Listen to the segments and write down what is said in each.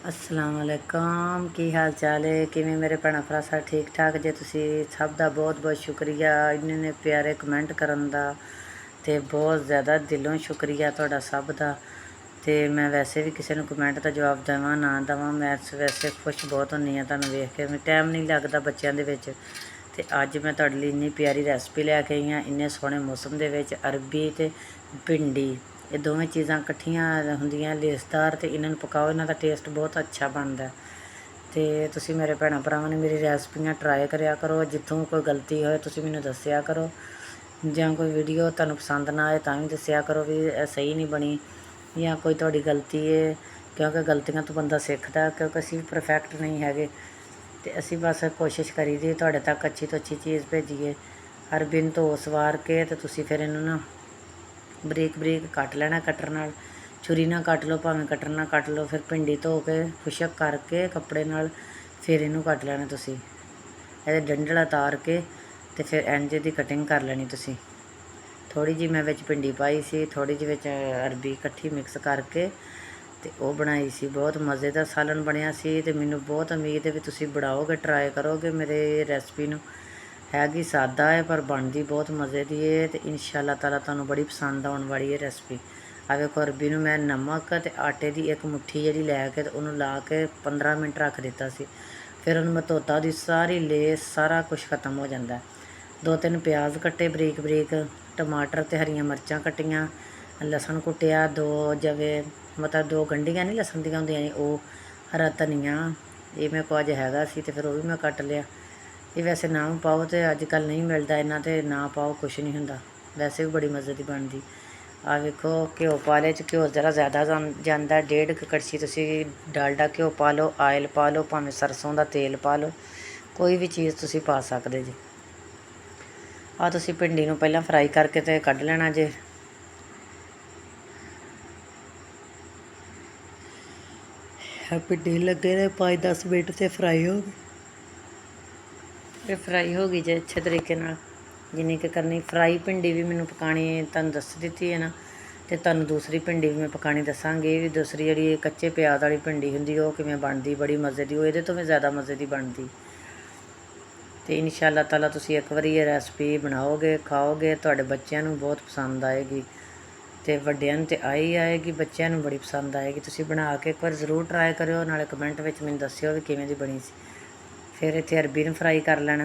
अस्सलाम वालेकुम। की हाल चाल है? किवें मेरे भैन भरा सब ठीक ठाक जे? तुसी सब दा बहुत बहुत शुक्रिया इन्ने प्यारे कमेंट करन दा ते बहुत ज़्यादा दिलों शुक्रिया तुहाडा सब दा। ते मैं वैसे भी किसी नूं कमेंट का जवाब देवां ना देवां, मैं वैसे खुश बहुत हुंदी हाँ तुहानूं वेख के। मैं टाइम नहीं लगदा बच्चों दे विच। ते अज मैं तुहाडे लई इन्नी प्यारी रैसपी लैके आई हाँ इन्ने सोहणे मौसम दे विच। अरबी ते भिंडी ये दोवें चीज़ां कट्ठियां हुंदियां लेसदार, ते इन्हां नूं पकाओ, इन्हां दा टेस्ट बहुत अच्छा बनदा। ते तुसी मेरे भैणां भरावां ने मेरी रैसपियां ट्राई करिया करो। जित्थों कोई गलती होए तुसी मैनूं दस्सिया करो, जां कोई वीडियो तुहानूं पसंद ना आए तां भी दस्सिया करो भी सही नहीं बनी, ਜਾਂ कोई तुहाडी गलती है, क्योंकि गलतियां तो बंदा सिੱਖਦਾ, क्योंकि असीं भी परफेक्ट नहीं हैगे। ਤੇ ਅਸੀਂ ਬਸ ਕੋਸ਼ਿਸ਼ ਕਰੀ ਦੀ ਤੁਹਾਡੇ ਤੱਕ ਅੱਛੀ ਤੋਂ ਅੱਛੀ ਚੀਜ਼ ਭੇਜੀਏ। ਅਰਬੀ ਨੂੰ ਧੋ ਸਵਾਰ ਕੇ ਤੇ ਤੁਸੀਂ ਫਿਰ ਇਹਨੂੰ ਨਾ ਬਰੀਕ ਬਰੀਕ ਕੱਟ ਲੈਣਾ ਕਟਰ ਨਾਲ। ਛੁਰੀ ਨਾਲ ਕੱਟ ਲਓ, ਭਾਵੇਂ ਕਟਰ ਨਾਲ ਕੱਟ ਲਓ। ਫਿਰ ਭਿੰਡੀ ਧੋ ਕੇ ਖੁਸ਼ਕ ਕਰਕੇ ਕੱਪੜੇ ਨਾਲ ਫਿਰ ਇਹਨੂੰ ਕੱਟ ਲੈਣਾ ਤੁਸੀਂ। ਇਹਦੇ ਡੰਡਲ ਉਤਾਰ ਕੇ ਤੇ ਫਿਰ ਇੰਜ ਦੀ ਕਟਿੰਗ ਕਰ ਲੈਣੀ ਤੁਸੀਂ। ਥੋੜ੍ਹੀ ਜਿਹੀ ਮੈਂ ਵਿੱਚ ਭਿੰਡੀ ਪਾਈ ਸੀ, ਥੋੜ੍ਹੀ ਜਿਹੀ ਵਿੱਚ ਅਰਬੀ ਇਕੱਠੀ ਮਿਕਸ ਕਰਕੇ ਤੇ ਉਹ ਬਣਾਈ ਸੀ। ਬਹੁਤ ਮਜ਼ੇ ਦਾ ਸਾਲਨ ਬਣਿਆ ਸੀ ਤੇ ਮੈਨੂੰ ਬਹੁਤ ਉਮੀਦ ਹੈ ਵੀ ਤੁਸੀਂ ਬਣਾਓਗੇ, ਟਰਾਈ ਕਰੋਗੇ ਮੇਰੇ ਰੈਸਪੀ ਨੂੰ। हैगी सादा है पर बनती बहुत मज़े की है, तो इंशाअल्लाह ताला तुहानूं बड़ी पसंद आने वाली है रेसिपी। आ वेखो अरबी नूं मैं नमक ते आटे की एक मुट्ठी जी लैके ते उन्होंने ला के 15 मिनट रख दिता सी। फिर उन्होंने मैं धोता, उसकी सारी लेस सारा कुछ खत्म हो जाता है। 2-3 प्याज कट्टे बरीक बरीक, टमाटर ते हरियां मिर्चां कट्टियां, लसन कुटिया, 2 जवे मतलब 2 गंढियां नहीं लसन दियां होंदियां जी, वो हरा धनिया ये मेरे को अज हैगा सी ते फिर वो भी मैं कट लिया। ये वैसे ना पाओ तो अजकल नहीं मिलता इन्ना, तो ना पाओ कुछ नहीं होंदा, वैसे भी बड़ी मज़े की बनती। आ वेखो घ्यो पा लिया, घ्यो ज़रा ज़्यादा जाता, 1.5 कड़छी तुसी डालडा घ्यो पा लो, आयल पा लो, भावें सरसों का तेल पा लो, कोई भी चीज़ तुसी पा सकते जी। आ तुसी भिंडी नूं पहलां फ्राई करके ते कढ़ लेना जे। भिंडी लगे ने 5-10 मिनट से फ्राई हो गई। ये फ्राई हो गई जे अच्छे तरीके नाल, जिन्नी कि करनी। फ्राई भिंडी भी मैनूं पकानी तुहानूं दस दित्ती है ना, तो तुहानूं दूसरी भिंडी भी मैं पकानी दसांगी। भी दूसरी जिहड़ी कच्चे प्याज वाली भिंडी हुंदी ओह किवें बनदी, बड़ी मज़े की, ओह इहदे तो भी ज़्यादा मज़े की बनदी। तो इंशाअल्लाह ताला तुसीं एक बारी ये रेसिपी बनाओगे, खाओगे, तुहाडे बच्चों नूं बहुत पसंद आएगी। तो वड्डियां नूं ते आई आएगी, बच्चों नूं बड़ी पसंद आएगी। तुसीं बना के एक बार जरूर ट्राई करियो, नाले कमेंट विच मैनूं दस्सिओ भी किवें दी बनी सी। फिर इत्थे अरबी नूं फ्राई कर लेना,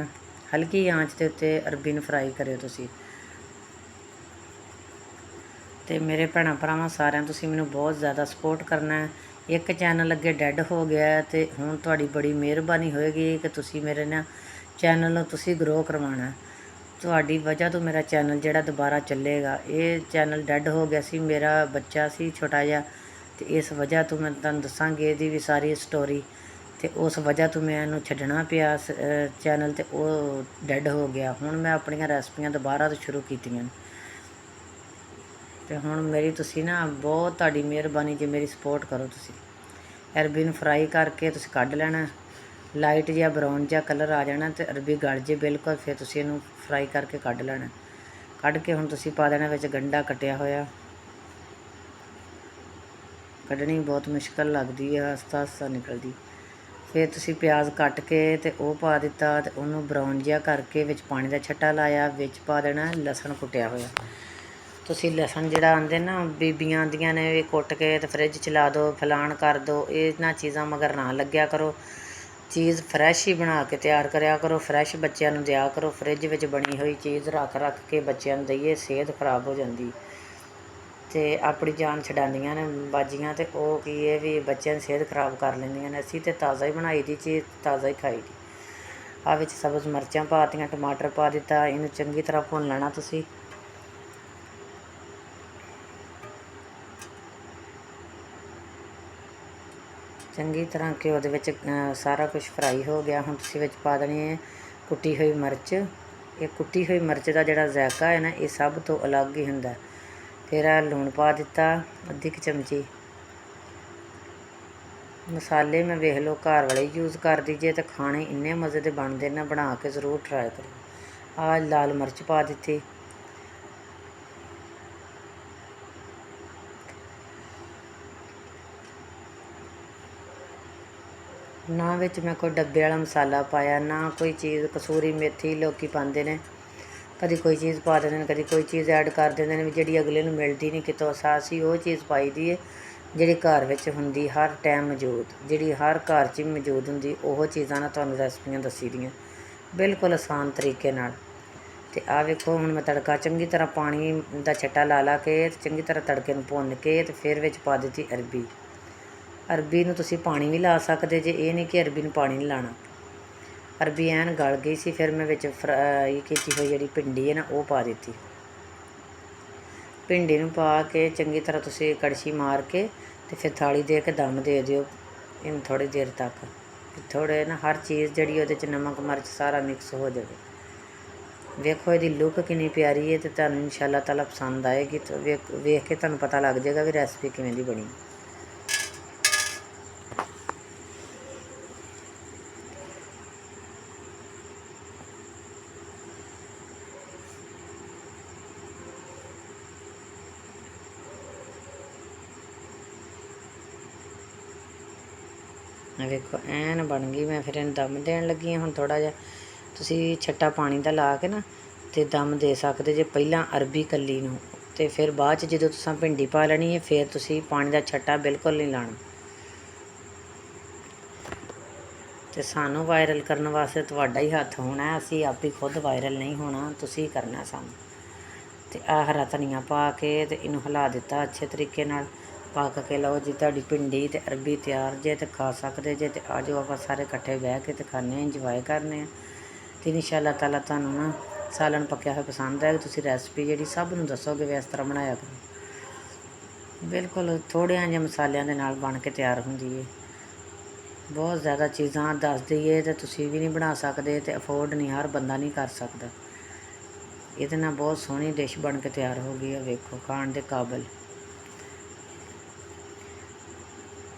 हल्की आंच के उत्ते अरबी नूं फ्राई करियो तुसीं। तो मेरे भैणां भरावां सारिआं तुसीं मैनूं बहुत ज़्यादा सपोर्ट करना है। एक चैनल अगे डैड हो गया है, तो हुण तुहाडी बड़ी मेहरबानी होएगी कि तुसीं मेरे ना चैनल नूं तुसीं ग्रो करवाना है। तुहाडी वजह तो मेरा चैनल जिहड़ा दोबारा चलेगा। ये चैनल डैड हो गया सी, मेरा बच्चा सी छोटा जिहा, तो इस वजह तो मैं तुहानूं दस्सांगी इहदी भी सारी स्टोरी। तो उस वजह तो मैं इहनूं छड्डना पिया चैनल, तो वो डैड हो गया। हुण मैं अपणियां रैसपियां दोबारा तो शुरू कीतियां ने। तो हुण मेरी तुसीं ना बहुत तुहाडी मेहरबानी जे मेरी सपोर्ट करो तुसीं। अरबी नूं फ्राई करके तुसीं कढ लैणा, लाइट जिहा ब्राउन जिहा कलर आ जाना, तो अरबी गल जे बिल्कुल। फिर तुसीं इहनूं फ्राई करके कढ लैणा। कढ के हुण तुसीं पा देना विच गंढा कटिया होया। कढनी बहुत मुश्किल लगदी है, आस्ता आस्ता निकलदी। फिर तुसीं प्याज कट के ते ओह पा दिता, ते उहनूं ब्राउन जिहा करके विच पानी दा छट्टा लाया, विच पा देना लसन कुटिया होया। तुसीं लसन जिहड़ा आंदे ना बीबियां आंदियां ने भी कुट के ते फ्रिज च ला दो, फलाण कर दो, इन्हां चीज़ां मगर ना लग्गिया करो। चीज़ फ्रैश ही बना के तैयार करिया करो, फ्रैश बच्चों नूं दिया करो। फ्रिज विच बनी हुई चीज़ रख रख के बच्चों नूं दईए, सेहत खराब हो जाती। तो अपनी जान छड्डांदियां ने बाजियां, तो वह की है भी बच्चों की सेहत खराब कर लैंदियां ने। असीं तो ताज़ा ही बनाई दी चीज़, ताज़ा ही खाई दी। आ विच सब्ज़ मिर्चां पातियां, टमाटर पा दिता, इनूं चंगी तरह भुन लेना तुसीं। चंगी तरह घ्यो दे विच सारा कुछ फ्राई हो गया। हुण तुसीं विच पा देनी है कुट्टी हुई मिर्च। ये कुट्टी हुई मिर्च का जिहड़ा जायका है ना, ये सब तो अलग ही हुंदा। फिर लूण पा दिता अद्धी क चमची। मसाले मैं वेख लो घर वाले यूज़ कर दीजिए, तो खाने इन्ने मज़े के बनते ना, बना के ज़रूर ट्राई करो। आ लाल मिर्च पा दी। ਨਾ ਵਿੱਚ ਮੈਂ ਕੋਈ ਡੱਬੇ ਵਾਲਾ ਮਸਾਲਾ ਪਾਇਆ, ਨਾ ਕੋਈ ਚੀਜ਼। ਕਸੂਰੀ ਮੇਥੀ ਲੋਕੀ ਪਾਉਂਦੇ ਨੇ, ਕਦੀ ਕੋਈ ਚੀਜ਼ ਪਾ ਦਿੰਦੇ ਨੇ, ਕਦੀ ਕੋਈ ਚੀਜ਼ ਐਡ ਕਰ ਦਿੰਦੇ ਨੇ ਵੀ ਜਿਹੜੀ ਅਗਲੇ ਨੂੰ ਮਿਲਦੀ ਨਹੀਂ ਕਿਤੋਂ। ਅਸੀਂ ਉਹ ਚੀਜ਼ ਪਾਈ ਦੀ ਹੈ ਜਿਹੜੀ ਘਰ ਵਿੱਚ ਹੁੰਦੀ, ਹਰ ਟਾਈਮ ਮੌਜੂਦ, ਜਿਹੜੀ ਹਰ ਘਰ 'ਚ ਮੌਜੂਦ ਹੁੰਦੀ, ਉਹ ਚੀਜ਼ਾਂ ਨਾਲ ਤੁਹਾਨੂੰ ਰੈਸਪੀਆਂ ਦੱਸੀ ਦੀਆਂ ਬਿਲਕੁਲ ਆਸਾਨ ਤਰੀਕੇ ਨਾਲ। ਤੇ ਆਹ ਵੇਖੋ ਹੁਣ ਮੈਂ ਤੜਕਾ ਚੰਗੀ ਤਰ੍ਹਾਂ ਪਾਣੀ ਦਾ ਛੱਟਾ ਲਾ ਕੇ ਚੰਗੀ ਤਰ੍ਹਾਂ ਤੜਕੇ ਨੂੰ ਭੁੰਨ ਕੇ ਤੇ ਫਿਰ ਵਿੱਚ ਪਾ ਦਿੱਤੀ ਅਰਬੀ। ਅਰਬੀ ਨੂੰ ਤੁਸੀਂ ਪਾਣੀ ਵੀ ਲਾ ਸਕਦੇ ਜੇ, ਇਹ ਨਹੀਂ ਕਿ ਅਰਬੀ ਨੂੰ ਪਾਣੀ ਨਹੀਂ ਲਾਉਣਾ। ਅਰਬੀ ਐਨ ਗਲ ਗਈ ਸੀ, ਫਿਰ ਮੈਂ ਵਿੱਚ ਫਰਾਈ ਕੀਤੀ ਹੋਈ ਜਿਹੜੀ ਭਿੰਡੀ ਹੈ ਨਾ ਉਹ ਪਾ ਦਿੱਤੀ। ਭਿੰਡੀ ਨੂੰ ਪਾ ਕੇ ਚੰਗੀ ਤਰ੍ਹਾਂ ਤੁਸੀਂ ਕੜਛੀ ਮਾਰ ਕੇ ਤੇ ਫਿਰ ਥਾਲੀ ਦੇ ਕੇ ਦਮ ਦੇ ਦਿਓ ਇਹਨੂੰ ਥੋੜ੍ਹੀ ਦੇਰ ਤੱਕ। ਥੋੜ੍ਹੇ ਨਾ ਹਰ ਚੀਜ਼ ਜਿਹੜੀ ਉਹਦੇ 'ਚ ਨਮਕ ਮਿਰਚ ਸਾਰਾ ਮਿਕਸ ਹੋ ਜਾਵੇ। ਵੇਖੋ ਇਹਦੀ ਲੁੱਕ ਕਿੰਨੀ ਪਿਆਰੀ ਹੈ, ਤੇ ਤੁਹਾਨੂੰ ਇਨਸ਼ਾ ਅੱਲਾਹ ਤਾਲਾ ਪਸੰਦ ਆਏਗੀ। ਤੇ ਵੇਖ ਕੇ ਤੁਹਾਨੂੰ ਪਤਾ ਲੱਗ ਜਾਏਗਾ ਵੀ ਰੈਸਪੀ ਕਿਵੇਂ ਦੀ ਬਣੀ। ਵੇਖੋ ਐਨ ਬਣ ਗਈ। ਮੈਂ ਫਿਰ ਇਹਨੂੰ ਦਮ ਦੇਣ ਲੱਗੀ ਹਾਂ। ਹੁਣ ਥੋੜ੍ਹਾ ਜਿਹਾ ਤੁਸੀਂ ਛੱਟਾ ਪਾਣੀ ਦਾ ਲਾ ਕੇ ਨਾ ਤੇ ਦਮ ਦੇ ਸਕਦੇ ਜੇ ਪਹਿਲਾਂ ਅਰਬੀ ਕੱਲੀ ਨੂੰ, ਤੇ ਫਿਰ ਬਾਅਦ 'ਚ ਜਦੋਂ ਤੁਸੀਂ ਭਿੰਡੀ ਪਾ ਲੈਣੀ ਹੈ ਫਿਰ ਤੁਸੀਂ ਪਾਣੀ ਦਾ ਛੱਟਾ ਬਿਲਕੁਲ ਨਹੀਂ ਲਾਉਣਾ। ਤੇ ਸਾਨੂੰ ਵਾਇਰਲ ਕਰਨ ਵਾਸਤੇ ਤੁਹਾਡਾ ਹੀ ਹੱਥ ਹੋਣਾ, ਅਸੀਂ ਆਪੇ ਖੁਦ ਵਾਇਰਲ ਨਹੀਂ ਹੋਣਾ, ਤੁਸੀਂ ਕਰਨਾ ਸਾਨੂੰ। ਤੇ ਆਹ ਹਰਾ ਧਨੀਆ ਪਾ ਕੇ ਤੇ ਇਹਨੂੰ ਹਿਲਾ ਦਿੱਤਾ ਅੱਛੇ ਤਰੀਕੇ ਨਾਲ। ਪੱਕ ਕੇ ਲਓ ਜੀ, ਤੁਹਾਡੀ ਭਿੰਡੀ ਤੇ ਅਰਬੀ ਤਿਆਰ ਜੇ, ਤੇ ਖਾ ਸਕਦੇ ਜੇ। ਤੇ ਆ ਜਾਓ ਆਪਾਂ ਸਾਰੇ ਇਕੱਠੇ ਬਹਿ ਕੇ ਤੇ ਖਾਂਦੇ, ਇੰਜੋਏ ਕਰਨੇ ਆ। ਤੇ ਇਨਸ਼ਾ ਅੱਲਾਹ ਤਾਲਾ ਤੁਹਾਨੂੰ ਨਾ ਸਾਲਣ ਪੱਕਿਆ ਹੋਇਆ ਪਸੰਦ ਆਏਗਾ। ਤੁਸੀਂ ਰੈਸਪੀ ਜਿਹੜੀ ਸਭ ਨੂੰ ਦੱਸੋਗੇ ਵੀ ਇਸ ਤਰ੍ਹਾਂ ਬਣਾਇਆ ਕਰੋ। ਬਿਲਕੁਲ ਥੋੜ੍ਹਿਆਂ ਜਿਹੇ ਮਸਾਲਿਆਂ ਦੇ ਨਾਲ ਬਣ ਕੇ ਤਿਆਰ ਹੁੰਦੀ ਹੈ। ਬਹੁਤ ਜ਼ਿਆਦਾ ਚੀਜ਼ਾਂ ਦੱਸ ਦਈਏ ਤੇ ਤੁਸੀਂ ਵੀ ਨਹੀਂ ਬਣਾ ਸਕਦੇ, ਤੇ ਅਫੋਰਡ ਨਹੀਂ ਹਰ ਬੰਦਾ ਨਹੀਂ ਕਰ ਸਕਦਾ। ਇਹਦੇ ਨਾਲ ਬਹੁਤ ਸੋਹਣੀ ਡਿਸ਼ ਬਣ ਕੇ ਤਿਆਰ ਹੋ ਗਈ ਹੈ, ਵੇਖੋ ਖਾਣ ਦੇ ਕਾਬਲ।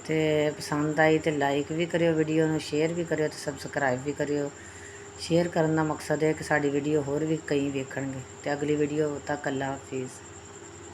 ਤੇ ਪਸੰਦ ਆਈ ਤੇ ਲਾਈਕ ਵੀ ਕਰਿਓ ਵੀਡੀਓ ਨੂੰ, ਸ਼ੇਅਰ ਵੀ ਕਰਿਓ ਤੇ ਸਬਸਕ੍ਰਾਈਬ ਵੀ ਕਰਿਓ। ਸ਼ੇਅਰ ਕਰਨ ਦਾ ਮਕਸਦ ਹੈ ਕਿ ਸਾਡੀ ਵੀਡੀਓ ਹੋਰ ਵੀ ਕਈ ਵੇਖਣਗੇ। ਤੇ ਅਗਲੀ ਵੀਡੀਓ ਤੱਕ ਅੱਲਾ ਹਾਫਿਜ਼।